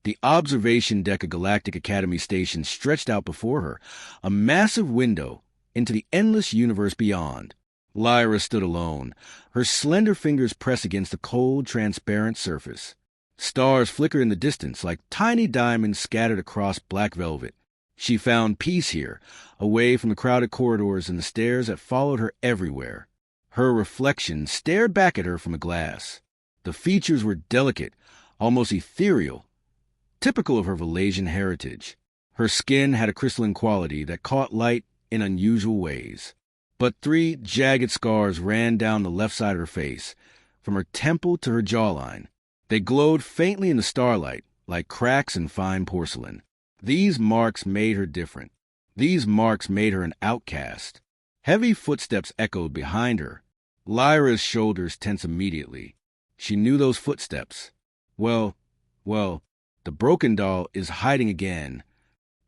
The observation deck of Galactic Academy Station stretched out before her, a massive window into the endless universe beyond. Lyra stood alone, her slender fingers pressed against the cold, transparent surface. Stars flickered in the distance like tiny diamonds scattered across black velvet. She found peace here, away from the crowded corridors and the stares that followed her everywhere. Her reflection stared back at her from a glass. The features were delicate, almost ethereal, typical of her Valasian heritage. Her skin had a crystalline quality that caught light in unusual ways. But 3 jagged scars ran down the left side of her face, from her temple to her jawline. They glowed faintly in the starlight, like cracks in fine porcelain. These marks made her different. These marks made her an outcast. Heavy footsteps echoed behind her. Lyra's shoulders tensed immediately. She knew those footsteps. Well, the broken doll is hiding again.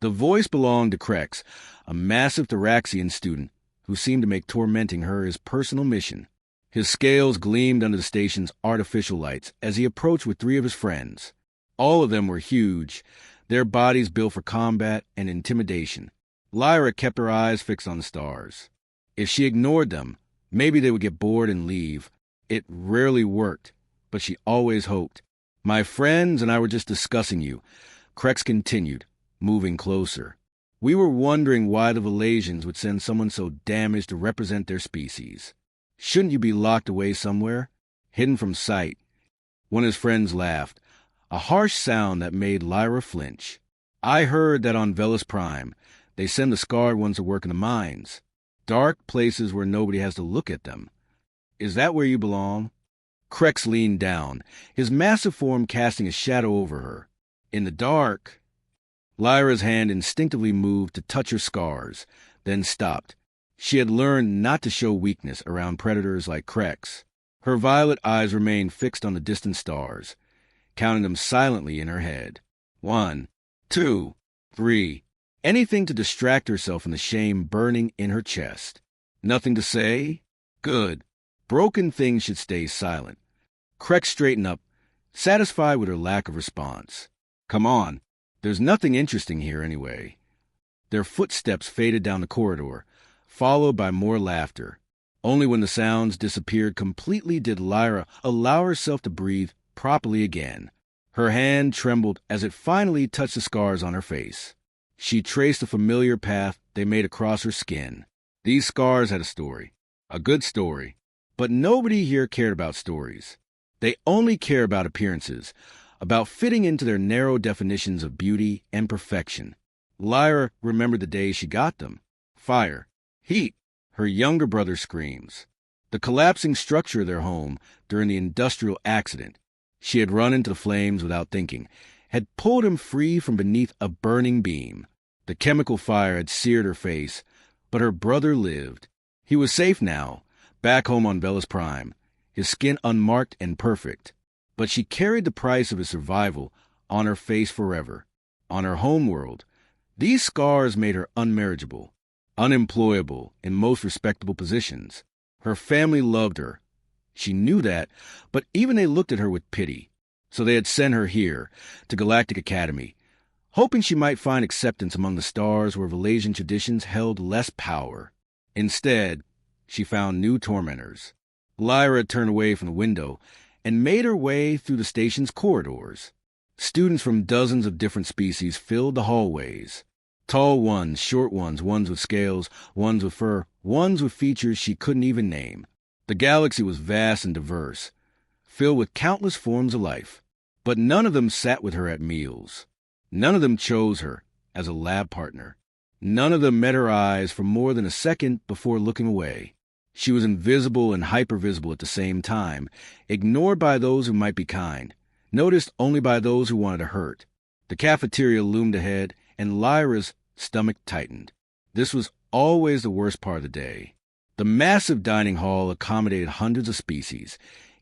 The voice belonged to Krex, a massive Thoraxian student who seemed to make tormenting her his personal mission. His scales gleamed under the station's artificial lights as he approached with 3 of his friends. All of them were huge, their bodies built for combat and intimidation. Lyra kept her eyes fixed on the stars. If she ignored them, maybe they would get bored and leave. It rarely worked, but she always hoped. "My friends and I were just discussing you," Krex continued, moving closer. "We were wondering why the Valasians would send someone so damaged to represent their species. Shouldn't you be locked away somewhere, hidden from sight?" One of his friends laughed, a harsh sound that made Lyra flinch. "I heard that on Velis Prime, they send the scarred ones to work in the mines. Dark places where nobody has to look at them. Is that where you belong?" Krex leaned down, his massive form casting a shadow over her. "In the dark." Lyra's hand instinctively moved to touch her scars, then stopped. She had learned not to show weakness around predators like Krex. Her violet eyes remained fixed on the distant stars, counting them silently in her head. 1, 2, 3. Anything to distract herself from the shame burning in her chest. Nothing to say? Good. Broken things should stay silent. Krex straightened up, satisfied with her lack of response. "Come on. There's nothing interesting here anyway." Their footsteps faded down the corridor, followed by more laughter. Only when the sounds disappeared completely did Lyra allow herself to breathe properly again. Her hand trembled as it finally touched the scars on her face. She traced the familiar path they made across her skin. These scars had a story, a good story. But nobody here cared about stories. They only care about appearances, about fitting into their narrow definitions of beauty and perfection. Lyra remembered the day she got them. Fire, heat, her younger brother's screams. The collapsing structure of their home during the industrial accident. She had run into the flames without thinking, had pulled him free from beneath a burning beam. The chemical fire had seared her face, but her brother lived. He was safe now, back home on Velis Prime, his skin unmarked and perfect. But she carried the price of his survival on her face forever. On her homeworld, these scars made her unmarriageable, unemployable in most respectable positions. Her family loved her. She knew that, but even they looked at her with pity. So they had sent her here, to Galactic Academy, hoping she might find acceptance among the stars where Valasian traditions held less power. Instead, she found new tormentors. Lyra turned away from the window and made her way through the station's corridors. Students from dozens of different species filled the hallways. Tall ones, short ones, ones with scales, ones with fur, ones with features she couldn't even name. The galaxy was vast and diverse, filled with countless forms of life. But none of them sat with her at meals. None of them chose her as a lab partner. None of them met her eyes for more than a second before looking away. She was invisible and hypervisible at the same time, ignored by those who might be kind, noticed only by those who wanted to hurt. The cafeteria loomed ahead, and Lyra's stomach tightened. This was always the worst part of the day. The massive dining hall accommodated hundreds of species,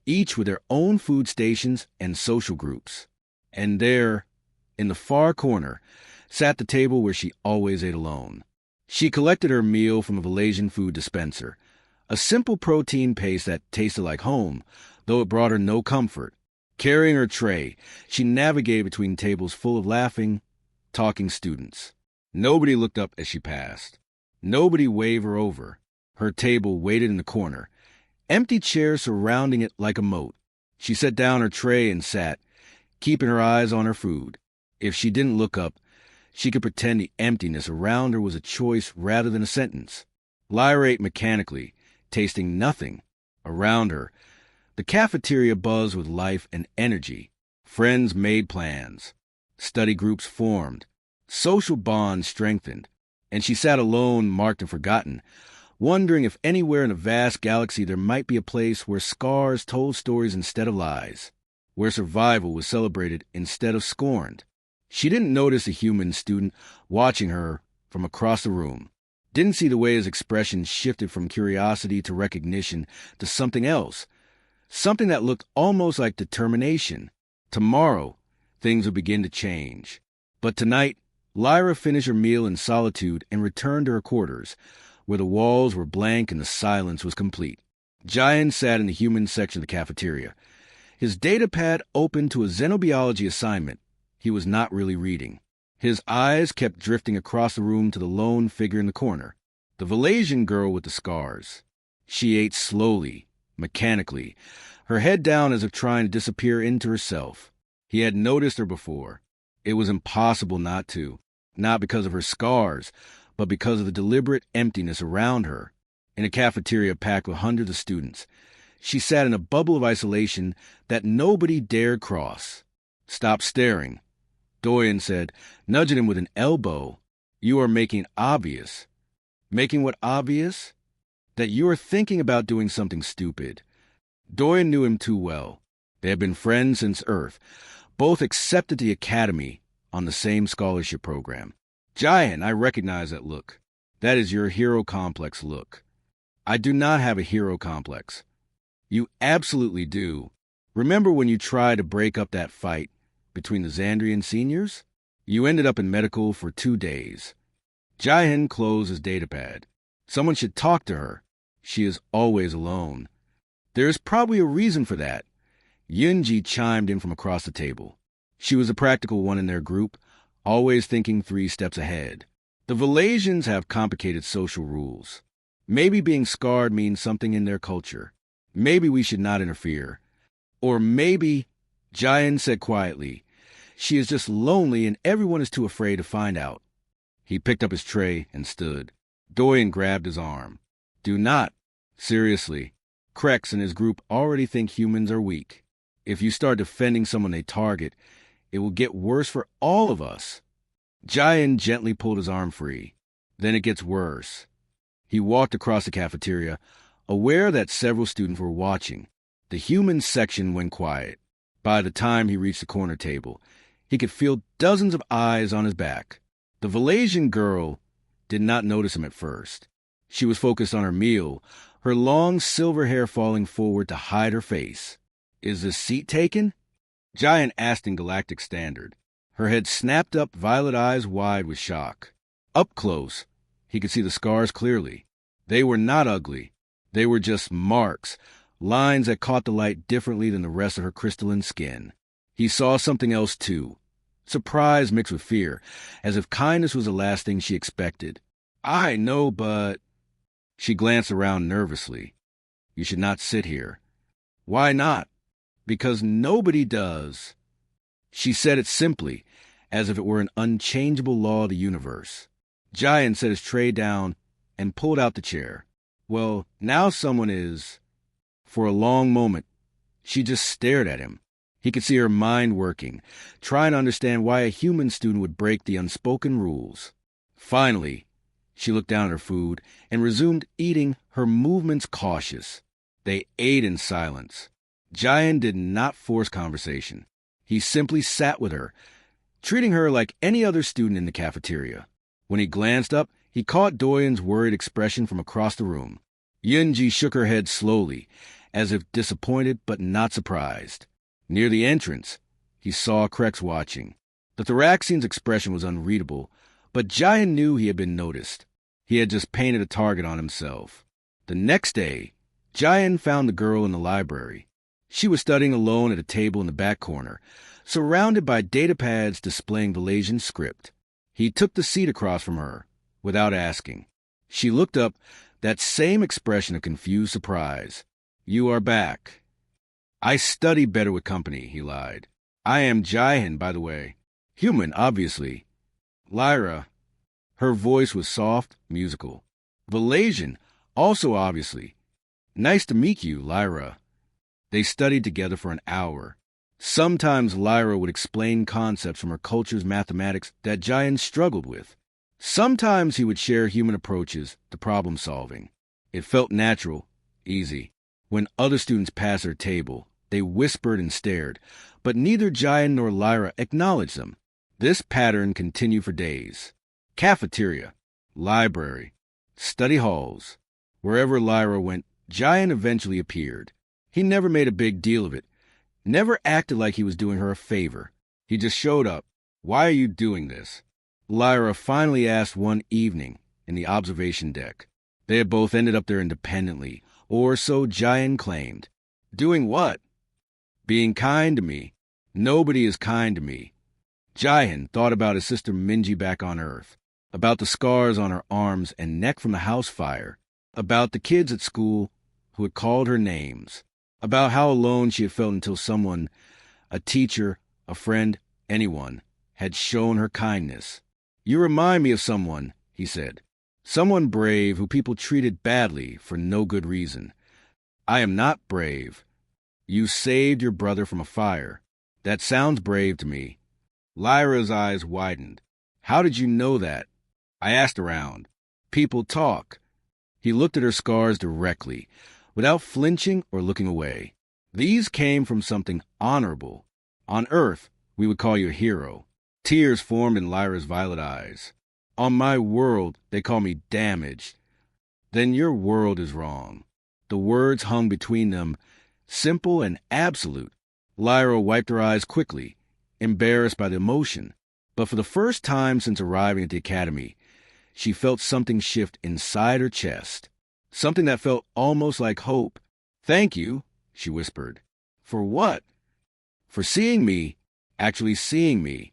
each with their own food stations and social groups. And there, in the far corner, sat the table where she always ate alone. She collected her meal from a Valasian food dispenser, a simple protein paste that tasted like home, though it brought her no comfort. Carrying her tray, she navigated between tables full of laughing, talking students. Nobody looked up as she passed. Nobody waved her over. Her table waited in the corner, empty chairs surrounding it like a moat. She set down her tray and sat, keeping her eyes on her food. If she didn't look up, she could pretend the emptiness around her was a choice rather than a sentence. Lyra ate mechanically, tasting nothing. Around her, the cafeteria buzzed with life and energy. Friends made plans. Study groups formed. Social bonds strengthened. And she sat alone, marked and forgotten, wondering if anywhere in a vast galaxy there might be a place where scars told stories instead of lies, where survival was celebrated instead of scorned. She didn't notice a human student watching her from across the room, didn't see the way his expression shifted from curiosity to recognition to something else, something that looked almost like determination. Tomorrow, things would begin to change. But tonight, Lyra finished her meal in solitude and returned to her quarters, where the walls were blank and the silence was complete. Giant sat in the human section of the cafeteria, his datapad open to a xenobiology assignment he was not really reading. His eyes kept drifting across the room to the lone figure in the corner, the Valasian girl with the scars. She ate slowly, mechanically, her head down as if trying to disappear into herself. He had noticed her before. It was impossible not to, not because of her scars, but because of the deliberate emptiness around her. In a cafeteria packed with hundreds of students, she sat in a bubble of isolation that nobody dared cross. "Stop staring," Doyen said, nudging him with an elbow. "You are making obvious." "Making what obvious?" "That you are thinking about doing something stupid." Doyen knew him too well. They had been friends since Earth, both accepted the academy on the same scholarship program. "Giant, I recognize that look. That is your hero complex look." "I do not have a hero complex." "You absolutely do. Remember when you tried to break up that fight between the Xandrian seniors? You ended up in medical for 2 days." Jihin closed his datapad. "Someone should talk to her. She is always alone." "There is probably a reason for that." Yunji chimed in from across the table. She was the practical one in their group, always thinking 3 steps ahead. "The Valasians have complicated social rules. Maybe being scarred means something in their culture. Maybe we should not interfere. Or maybe," Jihin said quietly, "she is just lonely and everyone is too afraid to find out." He picked up his tray and stood. Doyen grabbed his arm. "Do not. Seriously. Krex and his group already think humans are weak. If you start defending someone they target, it will get worse for all of us." Jihin gently pulled his arm free. "Then it gets worse." He walked across the cafeteria, aware that several students were watching. The human section went quiet. By the time he reached the corner table, he could feel dozens of eyes on his back. The Valasian girl did not notice him at first. She was focused on her meal, her long silver hair falling forward to hide her face. "Is this seat taken?" Giant asked in Galactic Standard. Her head snapped up, violet eyes wide with shock. Up close, he could see the scars clearly. They were not ugly. They were just marks, lines that caught the light differently than the rest of her crystalline skin. He saw something else too. Surprise mixed with fear, as if kindness was the last thing she expected. "I know, but..." She glanced around nervously. "You should not sit here." "Why not?" "Because nobody does." She said it simply, as if it were an unchangeable law of the universe. Giant set his tray down and pulled out the chair. "Well, now someone is..." For a long moment, she just stared at him. He could see her mind working, trying to understand why a human student would break the unspoken rules. Finally, she looked down at her food and resumed eating, her movements cautious. They ate in silence. Giant did not force conversation. He simply sat with her, treating her like any other student in the cafeteria. When he glanced up, he caught Doyen's worried expression from across the room. Yunji shook her head slowly, as if disappointed but not surprised. Near the entrance, he saw Krex watching. The Thoraxian's expression was unreadable, but Giant knew he had been noticed. He had just painted a target on himself. The next day, Giant found the girl in the library. She was studying alone at a table in the back corner, surrounded by data pads displaying Malaysian script. He took the seat across from her, without asking. She looked up, that same expression of confused surprise. "You are back." "I study better with company," he lied. "I am Jaihin, by the way. Human, obviously." "Lyra." Her voice was soft, musical. "Malaysian, also obviously. Nice to meet you, Lyra." They studied together for an hour. Sometimes Lyra would explain concepts from her culture's mathematics that Jaihin struggled with. Sometimes he would share human approaches to problem solving. It felt natural, easy. When other students passed their table, they whispered and stared, but neither Jaihin nor Lyra acknowledged them. This pattern continued for days. Cafeteria, library, study halls. Wherever Lyra went, Jaihin eventually appeared. He never made a big deal of it, never acted like he was doing her a favor. He just showed up. "Why are you doing this?" Lyra finally asked one evening in the observation deck. They had both ended up there independently, or so Jaihin claimed. "Doing what?" "Being kind to me. Nobody is kind to me." Jaihin thought about his sister Minji back on Earth, about the scars on her arms and neck from the house fire, about the kids at school who had called her names, about how alone she had felt until someone, a teacher, a friend, anyone, had shown her kindness. "You remind me of someone," he said. "Someone brave who people treated badly for no good reason." "I am not brave." "You saved your brother from a fire." "That sounds brave to me." Lyra's eyes widened. "How did you know that?" "I asked around. People talk." He looked at her scars directly, without flinching or looking away. "These came from something honorable. On Earth, we would call you a hero." Tears formed in Lyra's violet eyes. "On my world, they call me damaged." "Then your world is wrong." The words hung between them, simple and absolute. Lyra wiped her eyes quickly, embarrassed by the emotion. But for the first time since arriving at the academy, she felt something shift inside her chest, something that felt almost like hope. "Thank you," she whispered. "For what?" "For seeing me, actually seeing me."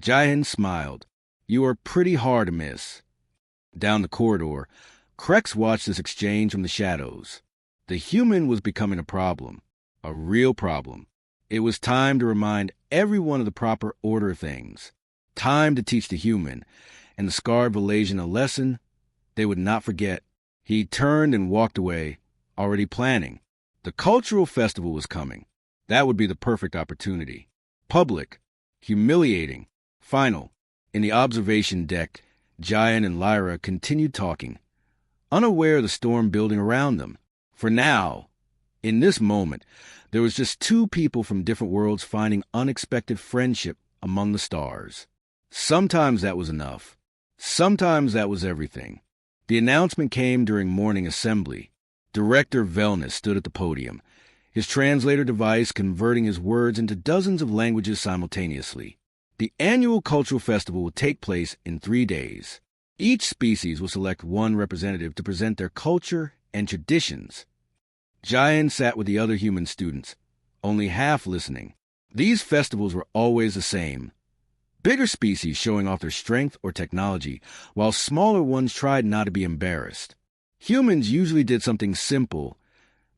Jaihin smiled. "You are pretty hard to miss." Down the corridor, Krex watched this exchange from the shadows. The human was becoming a problem, a real problem. It was time to remind everyone of the proper order of things. Time to teach the human and the scarred Malaysian a lesson they would not forget. He turned and walked away, already planning. The cultural festival was coming. That would be the perfect opportunity. Public, humiliating, final. In the observation deck, Jaihin and Lyra continued talking, unaware of the storm building around them. For now, in this moment, there was just two people from different worlds finding unexpected friendship among the stars. Sometimes that was enough. Sometimes that was everything. The announcement came during morning assembly. Director Velness stood at the podium, his translator device converting his words into dozens of languages simultaneously. The annual cultural festival will take place in 3 days. Each species will select one representative to present their culture and traditions. Jaihin sat with the other human students, only half listening. These festivals were always the same. Bigger species showing off their strength or technology, while smaller ones tried not to be embarrassed. Humans usually did something simple,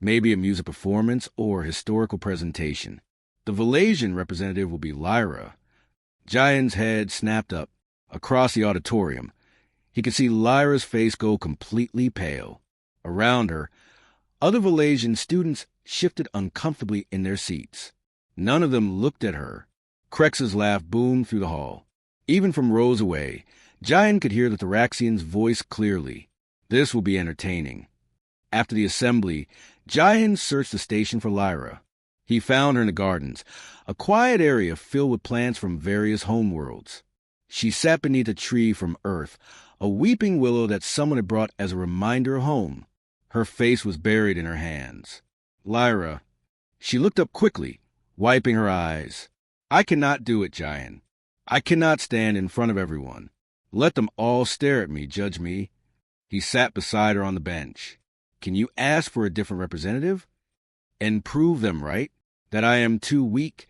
maybe a music performance or historical presentation. The Malaysian representative will be Lyra. Jaihin's head snapped up. Across the auditorium, he could see Lyra's face go completely pale. Around her, other Malaysian students shifted uncomfortably in their seats. None of them looked at her. Krex's laugh boomed through the hall. Even from rows away, Jaihin could hear the Thoraxian's voice clearly. This will be entertaining. After the assembly, Jaihin searched the station for Lyra. He found her in the gardens, a quiet area filled with plants from various homeworlds. She sat beneath a tree from Earth, a weeping willow that someone had brought as a reminder of home. Her face was buried in her hands. "Lyra." She looked up quickly, wiping her eyes. "I cannot do it, Jaihin. I cannot stand in front of everyone. Let them all stare at me, judge me." He sat beside her on the bench. "Can you ask for a different representative?" And prove them right? That I am too weak,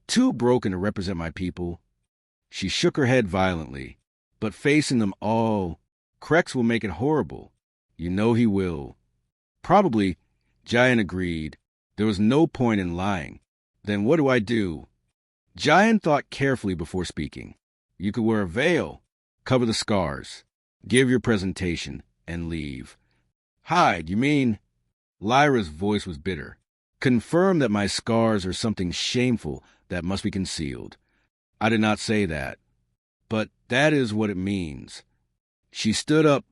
too broken to represent my people? She shook her head violently. But facing them all, Krex will make it horrible. You know he will. Probably, Giant agreed. There was no point in lying. Then what do I do? Giant thought carefully before speaking. You could wear a veil, cover the scars, give your presentation, and leave. Hide, you mean? Lyra's voice was bitter. Confirm that my scars are something shameful that must be concealed. I did not say that. But that is what it means. She stood up,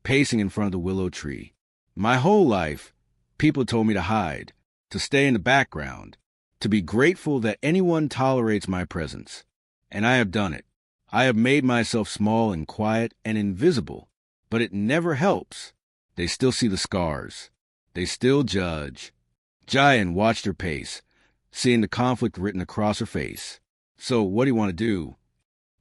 pacing in front of the willow tree. My whole life, people told me to hide, to stay in the background, to be grateful that anyone tolerates my presence. And I have done it. I have made myself small and quiet and invisible, but it never helps. They still see the scars. They still judge. Giant watched her pace, seeing the conflict written across her face. So what do you want to do?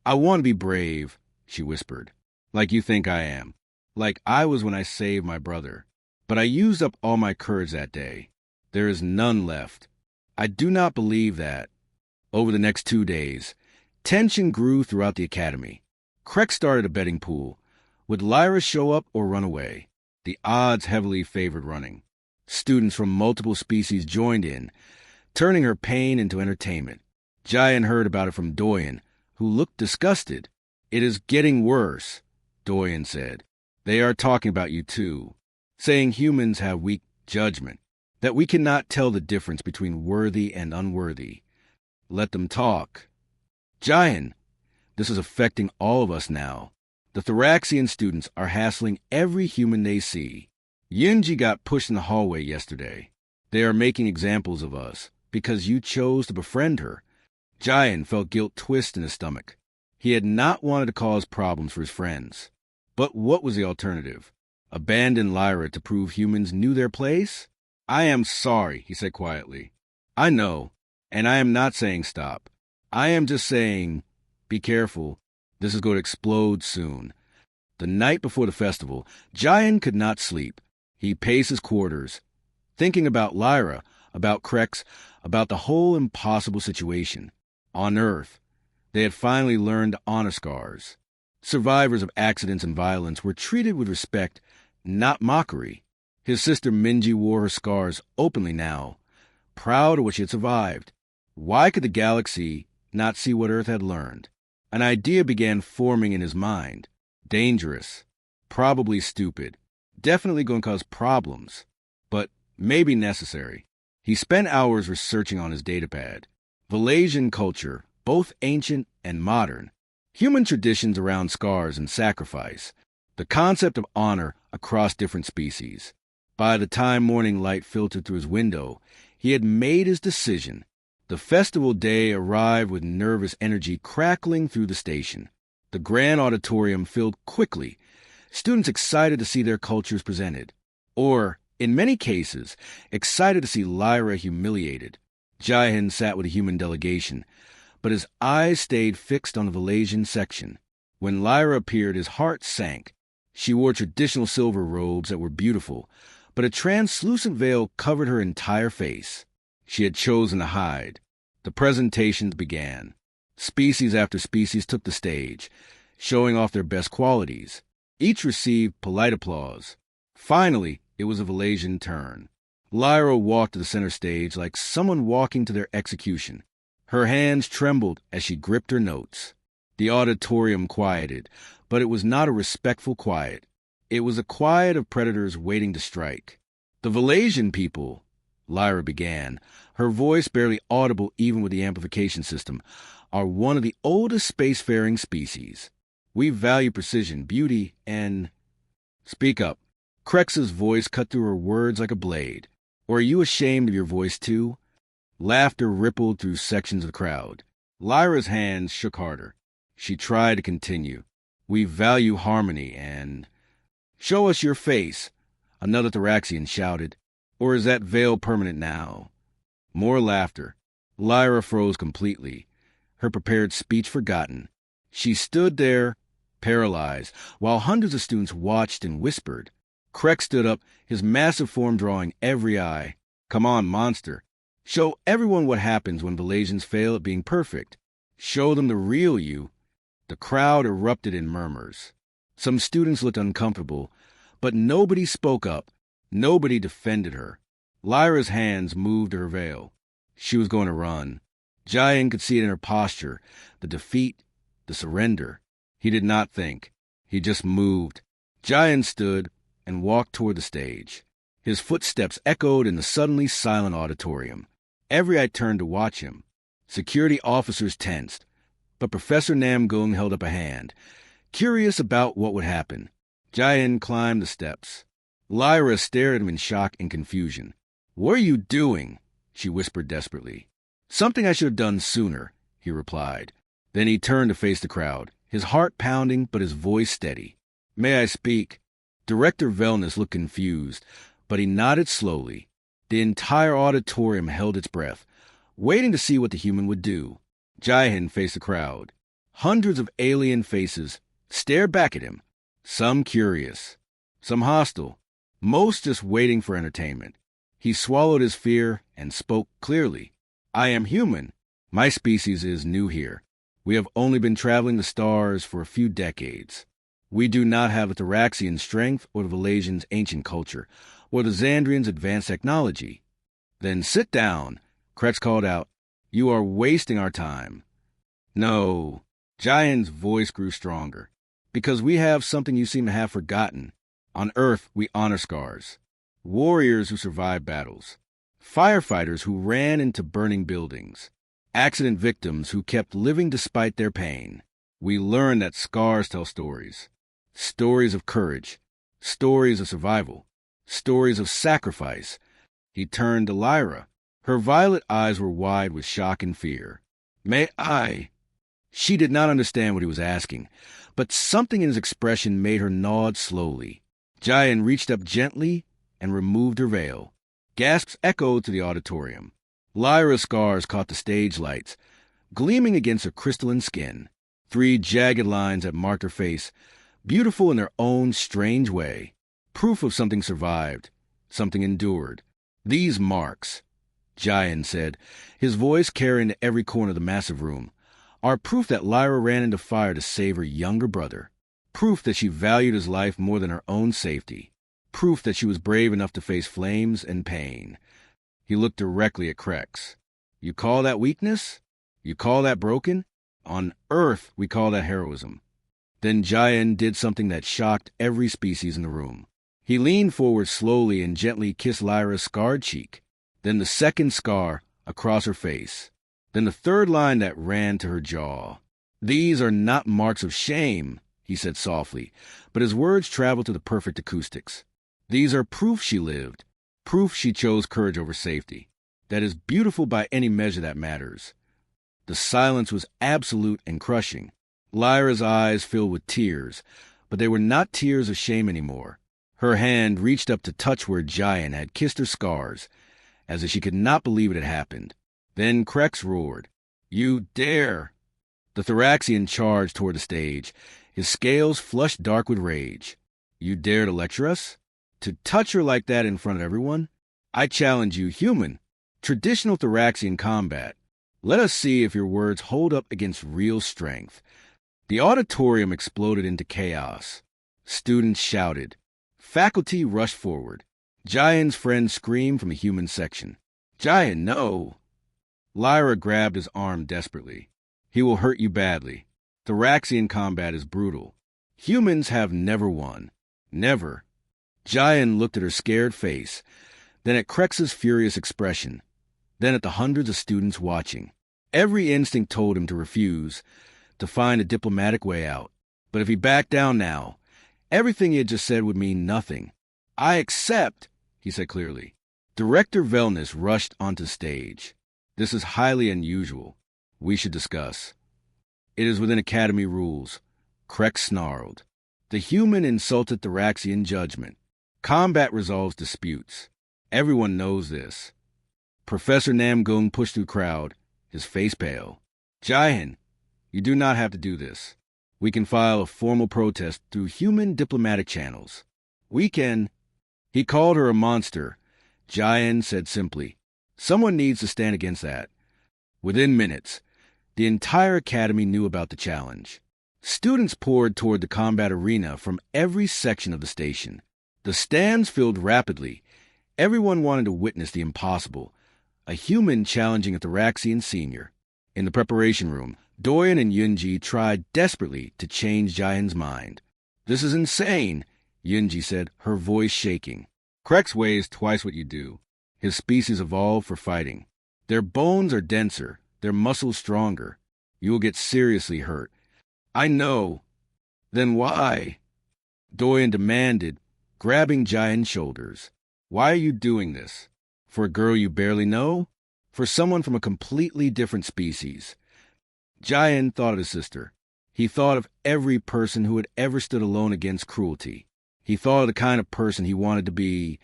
I want to be brave, she whispered. Like you think I am. Like I was when I saved my brother. But I used up all my courage that day. There is none left. I do not believe that. Over the next 2 days, tension grew throughout the academy. Krex started a betting pool. Would Lyra show up or run away? The odds heavily favored running. Students from multiple species joined in, turning her pain into entertainment. Giant heard about it from Doyen, who looked disgusted. It is getting worse, Doyen said. They are talking about you too, saying humans have weak judgment, that we cannot tell the difference between worthy and unworthy. Let them talk. Giant, this is affecting all of us now. The Thoraxian students are hassling every human they see. Yunji got pushed in the hallway yesterday. They are making examples of us because you chose to befriend her. Giant felt guilt twist in his stomach. He had not wanted to cause problems for his friends. But what was the alternative? Abandon Lyra to prove humans knew their place? I am sorry, he said quietly. I know, and I am not saying stop. I am just saying, be careful. This is going to explode soon. The night before the festival, Giant could not sleep. He paced his quarters, thinking about Lyra, about Krex, about the whole impossible situation. On Earth, they had finally learned to honor scars. Survivors of accidents and violence were treated with respect, not mockery. His sister Minji wore her scars openly now, proud of what she had survived. Why could the galaxy not see what Earth had learned? An idea began forming in his mind. Dangerous, probably stupid, definitely going to cause problems, but maybe necessary. He spent hours researching on his datapad. Valasian culture, both ancient and modern. Human traditions around scars and sacrifice. The concept of honor across different species. By the time morning light filtered through his window, he had made his decision. The festival day arrived with nervous energy crackling through the station. The grand auditorium filled quickly, students excited to see their cultures presented. Or, in many cases, excited to see Lyra humiliated. Jihin sat with a human delegation, but his eyes stayed fixed on the Valasian section. When Lyra appeared, his heart sank. She wore traditional silver robes that were beautiful, but a translucent veil covered her entire face. She had chosen to hide. The presentations began. Species after species took the stage, showing off their best qualities. Each received polite applause. Finally, it was a Valasian turn. Lyra walked to the center stage like someone walking to their execution. Her hands trembled as she gripped her notes. The auditorium quieted, but it was not a respectful quiet. It was a quiet of predators waiting to strike. The Valasian people, Lyra began, her voice barely audible even with the amplification system, are one of the oldest spacefaring species. We value precision, beauty, and... Speak up. Krex's voice cut through her words like a blade. Or are you ashamed of your voice too? Laughter rippled through sections of the crowd. Lyra's hands shook harder. She tried to continue. We value harmony and... Show us your face, another Thoraxian shouted. Or is that veil permanent now? More laughter. Lyra froze completely, her prepared speech forgotten. She stood there, paralyzed, while hundreds of students watched and whispered. Krex stood up, his massive form drawing every eye. Come on, monster. Show everyone what happens when Malaysians fail at being perfect. Show them the real you. The crowd erupted in murmurs. Some students looked uncomfortable, but nobody spoke up. Nobody defended her. Lyra's hands moved to her veil. She was going to run. Jayan could see it in her posture, the defeat, the surrender. He did not think. He just moved. Jayan stood and walked toward the stage. His footsteps echoed in the suddenly silent auditorium. Every eye turned to watch him. Security officers tensed, but Professor Namgung held up a hand, curious about what would happen. Jayan climbed the steps. Lyra stared at him in shock and confusion. "What are you doing?" she whispered desperately. "Something I should have done sooner," he replied. Then he turned to face the crowd, his heart pounding but his voice steady. "May I speak?" Director Velness looked confused, but he nodded slowly. The entire auditorium held its breath, waiting to see what the human would do. Jayan faced the crowd. Hundreds of alien faces stared back at him, some curious, some hostile, most just waiting for entertainment. He swallowed his fear and spoke clearly. "I am human. My species is new here. We have only been traveling the stars for a few decades. We do not have the Thraxian strength or the Valasians' ancient culture, or the Xandrians' advanced technology." "Then sit down," Krex called out. "You are wasting our time." "No." Jayan's voice grew stronger. "Because we have something you seem to have forgotten. On Earth, we honor scars. Warriors who survived battles. Firefighters who ran into burning buildings. Accident victims who kept living despite their pain. We learn that scars tell stories. Stories of courage. Stories of survival. Stories of sacrifice." He turned to Lyra. Her violet eyes were wide with shock and fear. "May I?" She did not understand what he was asking, but something in his expression made her nod slowly. Jayan reached up gently and removed her veil. Gasps echoed through the auditorium. Lyra's scars caught the stage lights, gleaming against her crystalline skin. 3 jagged lines that marked her face, beautiful in their own strange way. Proof of something survived, something endured. "These marks," Jayan said, his voice carrying to every corner of the massive room, "are proof that Lyra ran into fire to save her younger brother. Proof that she valued his life more than her own safety. Proof that she was brave enough to face flames and pain." He looked directly at Krex. "You call that weakness? You call that broken? On Earth, we call that heroism." Then Jayan did something that shocked every species in the room. He leaned forward slowly and gently kissed Lyra's scarred cheek, then the second scar across her face, then the third line that ran to her jaw. "These are not marks of shame," he said softly, but his words traveled to the perfect acoustics. "These are proof she lived, proof she chose courage over safety. That is beautiful by any measure that matters." The silence was absolute and crushing. Lyra's eyes filled with tears, but they were not tears of shame anymore. Her hand reached up to touch where Jayan had kissed her scars, as if she could not believe it had happened. Then Krex roared, "You dare!" The Thraxian charged toward the stage, his scales flushed dark with rage. "You dare to lecture us? To touch her like that in front of everyone? I challenge you, human. Traditional Thraxian combat. Let us see if your words hold up against real strength." The auditorium exploded into chaos. Students shouted. Faculty rushed forward. Jayan's friend screamed from the human section. "Jayan, no!" Lyra grabbed his arm desperately. "He will hurt you badly. Thraxian combat is brutal. Humans have never won. Never." Jayan looked at her scared face, then at Krex's furious expression, then at the hundreds of students watching. Every instinct told him to refuse, to find a diplomatic way out. But if he backed down now, everything he had just said would mean nothing. "I accept," he said clearly. Director Velness rushed onto stage. "This is highly unusual. We should discuss." "It is within Academy rules," Krex snarled. "The human insulted Thraxian judgment. Combat resolves disputes. Everyone knows this." Professor Namgung pushed through the crowd, his face pale. "Jayan, you do not have to do this. We can file a formal protest through human diplomatic channels. We can—" He called her a monster, Jian said simply. Someone needs to stand against that. Within minutes, the entire academy knew about the challenge. Students poured toward the combat arena from every section of the station. The stands filled rapidly. Everyone wanted to witness the impossible, a human challenging a Thoraxian senior. In the preparation room, Doyen and Yunji tried desperately to change Jian's mind. "This is insane," Yunji said, her voice shaking. "Krex weighs twice what you do. His species evolved for fighting. Their bones are denser, their muscles stronger. You will get seriously hurt." "I know." "Then why?" Doyen demanded, grabbing Jian's shoulders. "Why are you doing this? For a girl you barely know? For someone from a completely different species?" Jian thought of his sister. He thought of every person who had ever stood alone against cruelty. He thought of the kind of person he wanted to be,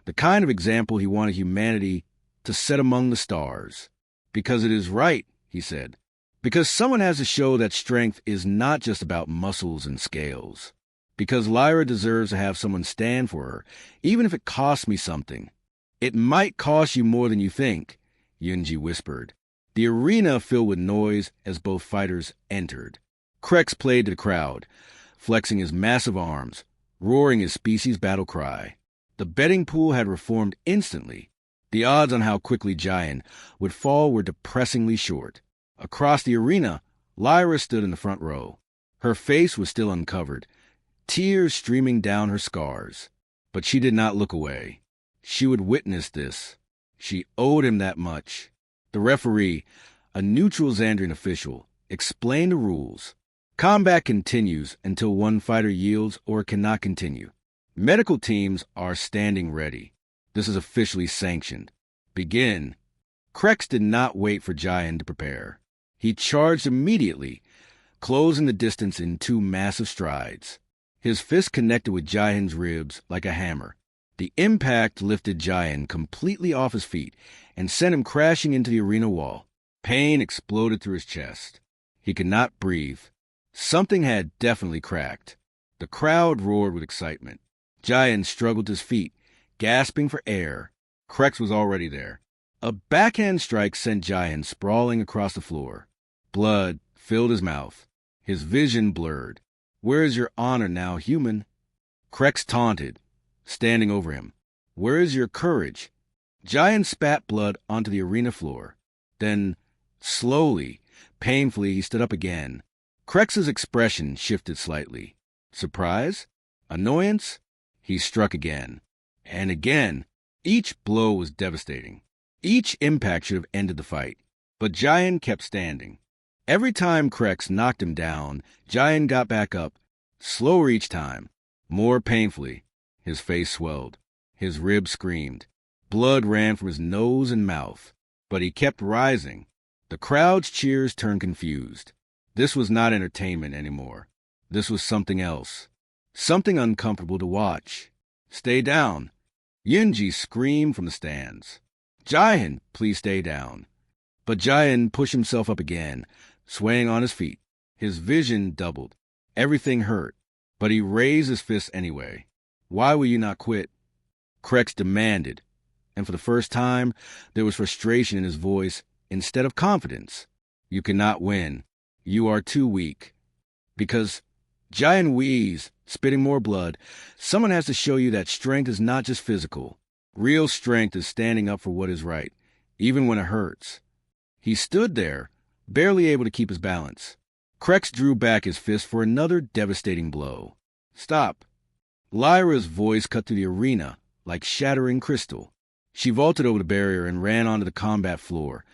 the kind of example he wanted humanity to set among the stars. "Because it is right," he said. "Because someone has to show that strength is not just about muscles and scales. Because Lyra deserves to have someone stand for her, even if it costs me something." "It might cost you more than you think," Yunji whispered. The arena filled with noise as both fighters entered. Krex played to the crowd, flexing his massive arms, roaring his species battle cry. The betting pool had reformed instantly. The odds on how quickly Jian would fall were depressingly short. Across the arena, Lyra stood in the front row. Her face was still uncovered, tears streaming down her scars. But she did not look away. She would witness this. She owed him that much. The referee, a neutral Xandrian official, explained the rules. Combat continues until one fighter yields or cannot continue. Medical teams are standing ready. This is officially sanctioned. Begin. Krex did not wait for Jian to prepare. He charged immediately, closing the distance in two massive strides. His fist connected with Jian's ribs like a hammer. The impact lifted Jian completely off his feet and sent him crashing into the arena wall. Pain exploded through his chest. He could not breathe. Something had definitely cracked. The crowd roared with excitement. Jian struggled to his feet, gasping for air. Krex was already there. A backhand strike sent Jian sprawling across the floor. Blood filled his mouth. His vision blurred. "Where is your honor now, human?" Krex taunted, standing over him. "Where is your courage?" Jian spat blood onto the arena floor. Then, slowly, painfully, he stood up again. Krex's expression shifted slightly. Surprise? Annoyance? He struck again. And again. Each blow was devastating. Each impact should have ended the fight. But Jian kept standing. Every time Krex knocked him down, Jian got back up, slower each time, more painfully. His face swelled. His ribs screamed. Blood ran from his nose and mouth. But he kept rising. The crowd's cheers turned confused. This was not entertainment anymore. This was something else. Something uncomfortable to watch. "Stay down." Yunji screamed from the stands. "Jian, please stay down." But Jian pushed himself up again, swaying on his feet. His vision doubled. Everything hurt. But he raised his fist anyway. "Why will you not quit?" Krex demanded. And for the first time, there was frustration in his voice instead of confidence. "You cannot win. You are too weak." Because Jian wheezed, spitting more blood. Someone has to show you that strength is not just physical. Real strength is standing up for what is right, even when it hurts. He stood there, barely able to keep his balance. Krex drew back his fist for another devastating blow. "Stop." Lyra's voice cut through the arena like shattering crystal. She vaulted over the barrier and ran onto the combat floor,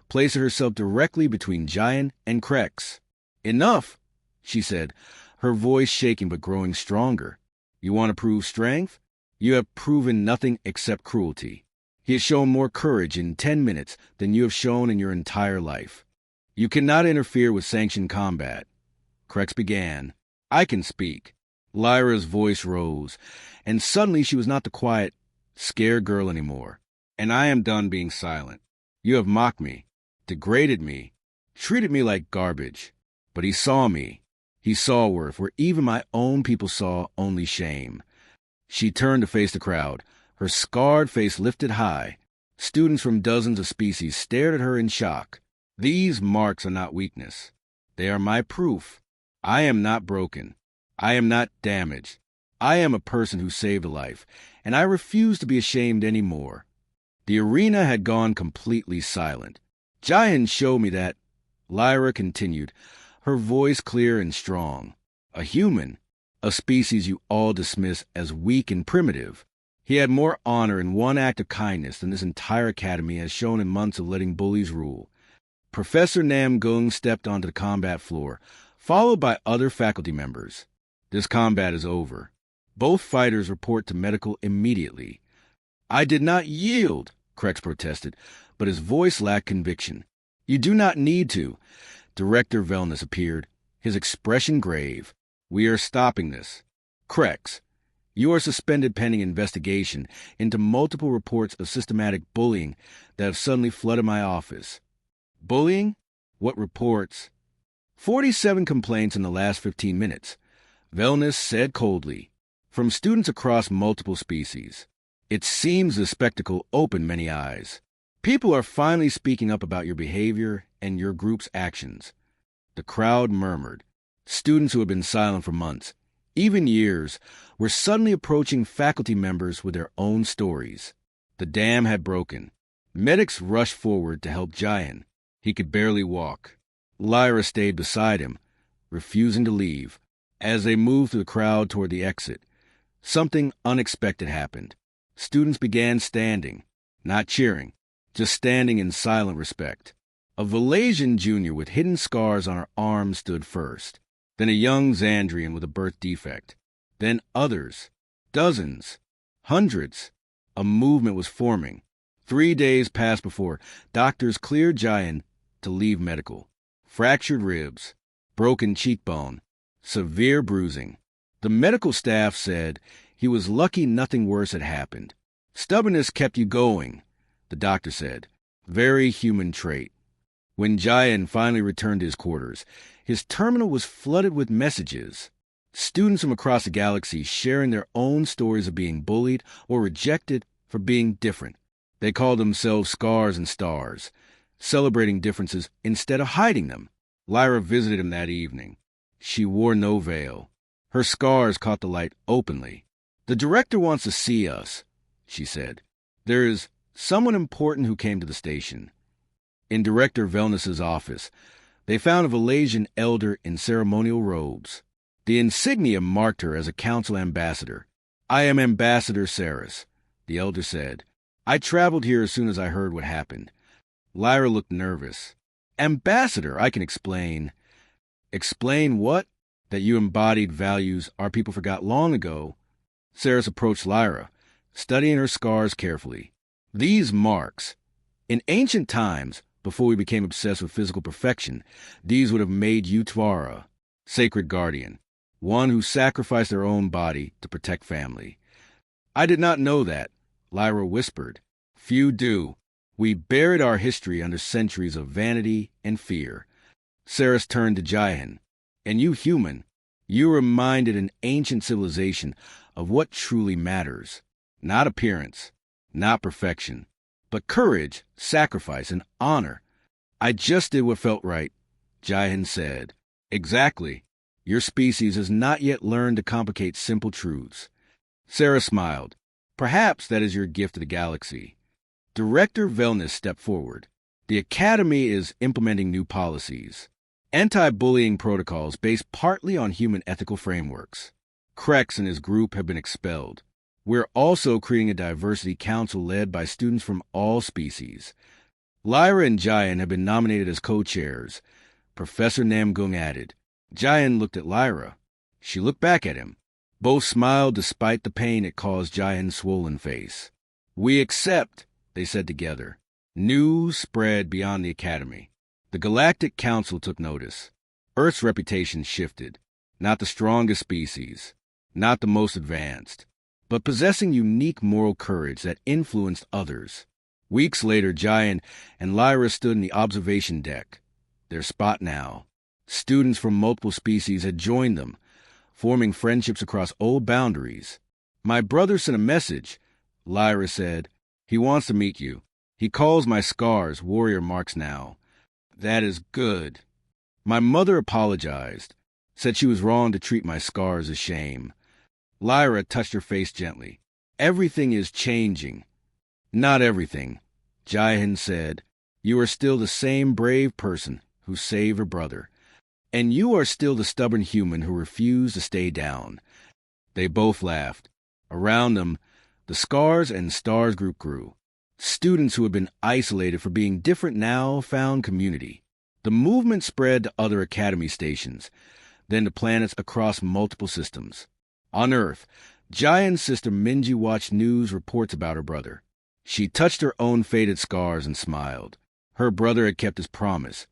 placing herself directly between Jian and Krex. "Enough," she said, her voice shaking but growing stronger. "You want to prove strength? You have proven nothing except cruelty. He has shown more courage in 10 minutes than you have shown in your entire life. You cannot interfere with sanctioned combat." Krex began. "I can speak." Lyra's voice rose, and suddenly she was not the quiet, scared girl anymore. "And I am done being silent. You have mocked me, degraded me, treated me like garbage. But he saw me. He saw worth where even my own people saw only shame." She turned to face the crowd, Her scarred face lifted high. Students from dozens of species stared at her in shock. These marks are not weakness. They are my proof. I am not broken. I am not damaged. I am a person who saved a life, and I refuse to be ashamed anymore. The arena had gone completely silent. Jayan showed me that, Lyra continued, her voice clear and strong. A human, a species you all dismiss as weak and primitive. He had more honor in one act of kindness than this entire academy has shown in months of letting bullies rule. Professor Nam Gung stepped onto the combat floor, followed by other faculty members. This combat is over. Both fighters report to medical immediately. I did not yield, Krex protested, but his voice lacked conviction. You do not need to. Director Velness appeared, his expression grave. We are stopping this. Krex, you are suspended pending investigation into multiple reports of systematic bullying that have suddenly flooded my office. Bullying? What reports? 47 complaints in the last 15 minutes. Velness said coldly. From students across multiple species. It seems the spectacle opened many eyes. People are finally speaking up about your behavior and your group's actions. The crowd murmured. Students who had been silent for months, even years, were suddenly approaching faculty members with their own stories. The dam had broken. Medics rushed forward to help Jayan. He could barely walk. Lyra stayed beside him, refusing to leave. As they moved through the crowd toward the exit, something unexpected happened. Students began standing, not cheering, just standing in silent respect. A Valasian junior with hidden scars on her arms stood first, then a young Xandrian with a birth defect, then others, dozens, hundreds. A movement was forming. 3 days passed before doctors cleared Jayan to leave medical. Fractured ribs, broken cheekbone, severe bruising. The medical staff said he was lucky nothing worse had happened. Stubbornness kept you going, the doctor said. Very human trait. When Jayan finally returned to his quarters, his terminal was flooded with messages. Students from across the galaxy sharing their own stories of being bullied or rejected for being different. They called themselves Scars and Stars, celebrating differences instead of hiding them. Lyra visited him that evening. She wore no veil. Her scars caught the light openly. The director wants to see us, she said. There is someone important who came to the station. In Director Velness's office, they found a Valasian elder in ceremonial robes. The insignia marked her as a council ambassador. I am Ambassador Saris, the elder said. I traveled here as soon as I heard what happened. Lyra looked nervous. Ambassador, I can explain. Explain what? That you embodied values our people forgot long ago. Saris approached Lyra, studying her scars carefully. These marks. In ancient times, before we became obsessed with physical perfection, these would have made you Tvara, sacred guardian, one who sacrificed their own body to protect family. I did not know that, Lyra whispered. Few do. We buried our history under centuries of vanity and fear. Saris turned to Jayan. And you human, you reminded an ancient civilization of what truly matters. Not appearance, not perfection, but courage, sacrifice, and honor. I just did what felt right, Jayan said. Exactly. Your species has not yet learned to complicate simple truths. Sarah smiled. Perhaps that is your gift to the galaxy. Director Velness stepped forward. The Academy is implementing new policies. Anti-bullying protocols based partly on human ethical frameworks. Krex and his group have been expelled. We're also creating a diversity council led by students from all species. Lyra and Jayan have been nominated as co-chairs. Professor Namgung added. Jayan looked at Lyra. She looked back at him. Both smiled despite the pain it caused Jayan's swollen face. We accept, they said together. News spread beyond the Academy. The Galactic Council took notice. Earth's reputation shifted. Not the strongest species, not the most advanced, but possessing unique moral courage that influenced others. Weeks later, Jayan and Lyra stood in the observation deck. Their spot now. Students from multiple species had joined them, forming friendships across old boundaries. My brother sent a message, Lyra said, "He wants to meet you. He calls my scars warrior marks now." "That is good." "My mother apologized, said she was wrong to treat my scars as shame." Lyra touched her face gently. "Everything is changing." "Not everything," Jaihin said. "You are still the same brave person who saved her brother. And you are still the stubborn human who refused to stay down." They both laughed. Around them, the scars and stars group grew. Students who had been isolated for being different now found community. The movement spread to other academy stations, then to planets across multiple systems. On Earth, Jaihin's sister Minji watched news reports about her brother. She touched her own faded scars and smiled. Her brother had kept his promise,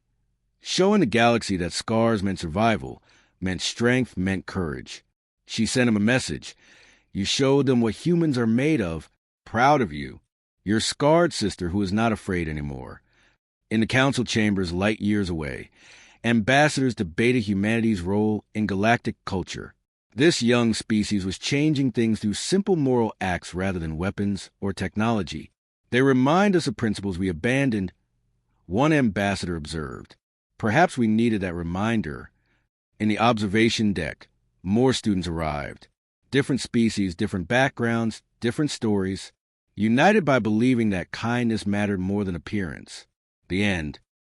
showing the galaxy that scars meant survival, meant strength, meant courage. She sent him a message. "You showed them what humans are made of. Proud of you. Your scarred sister who is not afraid anymore." In the council chambers light years away, ambassadors debated humanity's role in galactic culture. This young species was changing things through simple moral acts rather than weapons or technology. They remind us of principles we abandoned. One ambassador observed, "Perhaps we needed that reminder." In the observation deck, more students arrived. Different species, different backgrounds, different stories, united by believing that kindness mattered more than appearance. The end.